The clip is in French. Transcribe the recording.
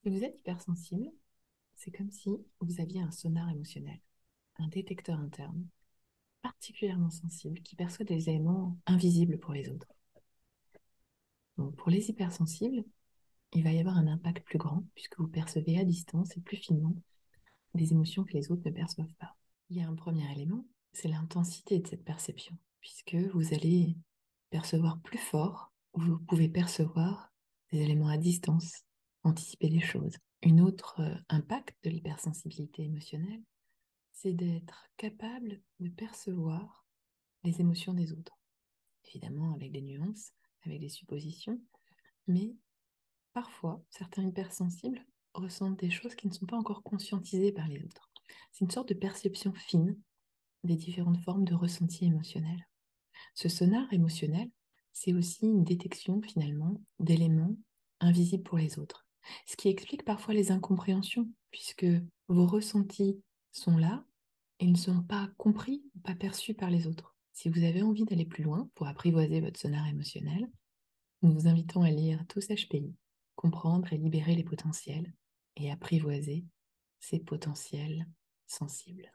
Si vous êtes hypersensible, c'est comme si vous aviez un sonar émotionnel, un détecteur interne particulièrement sensible qui perçoit des éléments invisibles pour les autres. Donc, pour les hypersensibles, il va y avoir un impact plus grand puisque vous percevez à distance et plus finement des émotions que les autres ne perçoivent pas. Il y a un premier élément, c'est l'intensité de cette perception, puisque vous allez percevoir plus fort, vous pouvez percevoir des éléments à distance, anticiper des choses. Une autre impact de l'hypersensibilité émotionnelle, c'est d'être capable de percevoir les émotions des autres. Évidemment, avec des nuances, avec des suppositions, mais parfois, certains hypersensibles ressentent des choses qui ne sont pas encore conscientisées par les autres. C'est une sorte de perception fine des différentes formes de ressenti émotionnel. Ce sonar émotionnel, c'est aussi une détection finalement d'éléments invisibles pour les autres. Ce qui explique parfois les incompréhensions, puisque vos ressentis sont là et ne sont pas compris, pas perçus par les autres. Si vous avez envie d'aller plus loin pour apprivoiser votre sonar émotionnel, nous vous invitons à lire Tous HPI, comprendre et libérer les potentiels et apprivoiser ces potentiels sensibles.